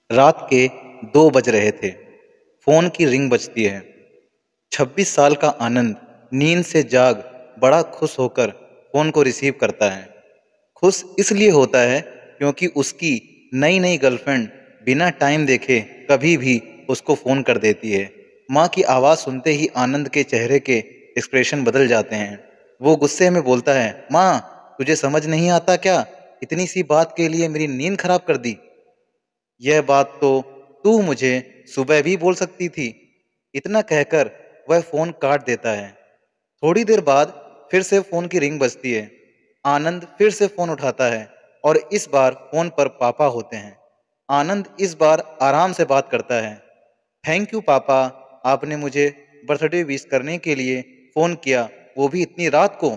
रात के 2 बज रहे थे। फ़ोन की रिंग बजती है। 26 साल का आनंद नींद से जाग बड़ा खुश होकर फ़ोन को रिसीव करता है। खुश इसलिए होता है क्योंकि उसकी नई-नई गर्लफ्रेंड बिना टाइम देखे कभी भी उसको फ़ोन कर देती है। माँ की आवाज़ सुनते ही आनंद के चेहरे के एक्सप्रेशन बदल जाते हैं। वो गुस्से में बोलता है, "माँ, तुझे समझ नहीं आता क्या? इतनी सी बात के लिए मेरी नींद खराब कर दी। यह बात तो तू मुझे सुबह भी बोल सकती थी।" इतना कहकर वह फ़ोन काट देता है। थोड़ी देर बाद फिर से फ़ोन की रिंग बजती है। आनंद फिर से फ़ोन उठाता है और इस बार फ़ोन पर पापा होते हैं। आनंद इस बार आराम से बात करता है। "थैंक यू पापा, आपने मुझे बर्थडे विश करने के लिए फ़ोन किया, वो भी इतनी रात को।"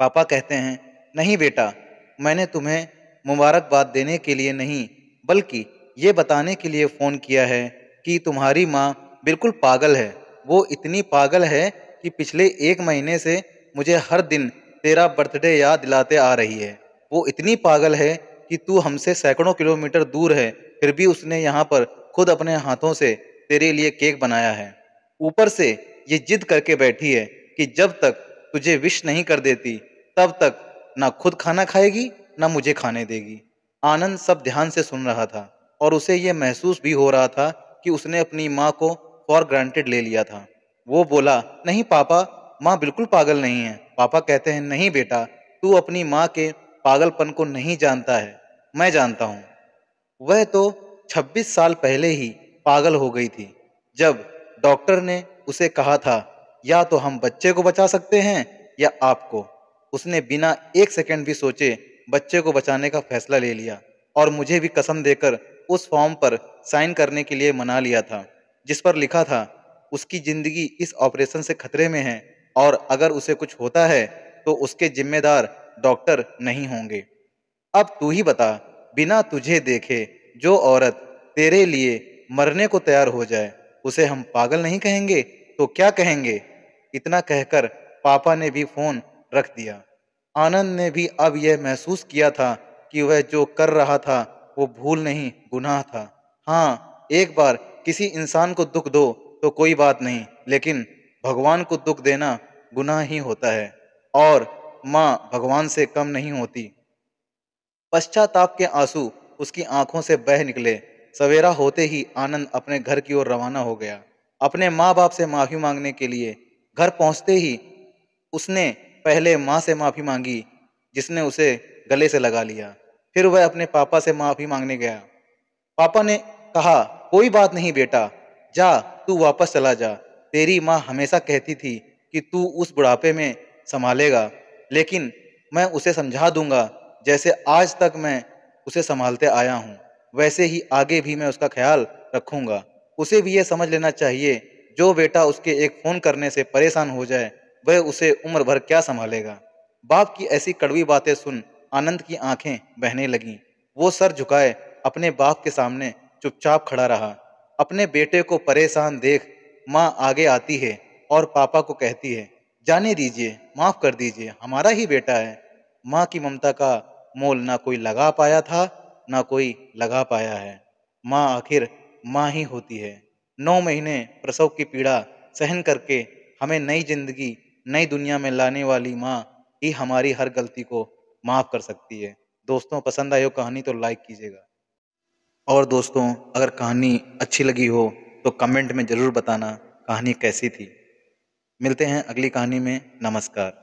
पापा कहते हैं, "नहीं बेटा, मैंने तुम्हें मुबारकबाद देने के लिए नहीं, बल्कि ये बताने के लिए फ़ोन किया है कि तुम्हारी माँ बिल्कुल पागल है। वो इतनी पागल है कि पिछले 1 महीने से मुझे हर दिन तेरा बर्थडे याद दिलाते आ रही है। वो इतनी पागल है कि तू हमसे सैकड़ों किलोमीटर दूर है, फिर भी उसने यहाँ पर खुद अपने हाथों से तेरे लिए केक बनाया है। ऊपर से ये ज़िद करके बैठी है कि जब तक तुझे विश नहीं कर देती, तब तक ना खुद खाना खाएगी, ना मुझे खाने देगी।" आनंद सब ध्यान से सुन रहा था और उसे ये महसूस भी हो रहा था कि उसने अपनी माँ को फॉर ग्रांटेड ले लिया था। वो बोला, "नहीं पापा, माँ बिल्कुल पागल नहीं है।" पापा कहते हैं, "नहीं बेटा, तू अपनी माँ के पागलपन को नहीं जानता है, मैं जानता हूँ। वह तो 26 साल पहले ही पागल हो गई थी, जब डॉक्टर ने उसे कहा था, या तो हम बच्चे को बचा सकते हैं या आपको। उसने बिना 1 सेकंड भी सोचे बच्चे को बचाने का फैसला ले लिया और मुझे भी कसम देकर उस फॉर्म पर साइन करने के लिए मना लिया था, जिस पर लिखा था उसकी ज़िंदगी इस ऑपरेशन से खतरे में है और अगर उसे कुछ होता है तो उसके ज़िम्मेदार डॉक्टर नहीं होंगे। अब तू ही बता, बिना तुझे देखे जो औरत तेरे लिए मरने को तैयार हो जाए, उसे हम पागल नहीं कहेंगे तो क्या कहेंगे?" इतना कहकर पापा ने भी फ़ोन रख दिया। आनंद ने भी अब यह महसूस किया था कि वह जो कर रहा था वो भूल नहीं, गुनाह था। हाँ, एक बार किसी इंसान को दुःख दो तो कोई बात नहीं, लेकिन भगवान को दुःख देना गुनाह ही होता है और माँ भगवान से कम नहीं होती। पश्चाताप के आंसू उसकी आंखों से बह निकले। सवेरा होते ही आनंद अपने घर की ओर रवाना हो गया, अपने माँ बाप से माफ़ी मांगने के लिए। घर पहुंचते ही उसने पहले माँ से माफ़ी मांगी, जिसने उसे गले से लगा लिया। फिर वह अपने पापा से माफ़ी मांगने गया। पापा ने कहा, "कोई बात नहीं बेटा, जा, तू वापस चला जा। तेरी माँ हमेशा कहती थी कि तू उस बुढ़ापे में संभालेगा, लेकिन मैं उसे समझा दूंगा। जैसे आज तक मैं उसे संभालते आया हूँ, वैसे ही आगे भी मैं उसका ख्याल रखूंगा। उसे भी ये समझ लेना चाहिए, जो बेटा उसके एक फ़ोन करने से परेशान हो जाए, वह उसे उम्र भर क्या संभालेगा।" बाप की ऐसी कड़वी बातें सुन आनंद की आंखें बहने लगीं। वो सर झुकाए अपने बाप के सामने चुपचाप खड़ा रहा। अपने बेटे को परेशान देख माँ आगे आती है और पापा को कहती है, "जाने दीजिए, माफ़ कर दीजिए, हमारा ही बेटा है।" माँ की ममता का मोल ना कोई लगा पाया था, ना कोई लगा पाया है। माँ आखिर माँ ही होती है। 9 महीने प्रसव की पीड़ा सहन करके हमें नई ज़िंदगी, नई दुनिया में लाने वाली माँ ही हमारी हर गलती को माफ़ कर सकती है। दोस्तों, पसंद आई हो कहानी तो लाइक कीजिएगा। और दोस्तों, अगर कहानी अच्छी लगी हो तो कमेंट में ज़रूर बताना कहानी कैसी थी। मिलते हैं अगली कहानी में। नमस्कार।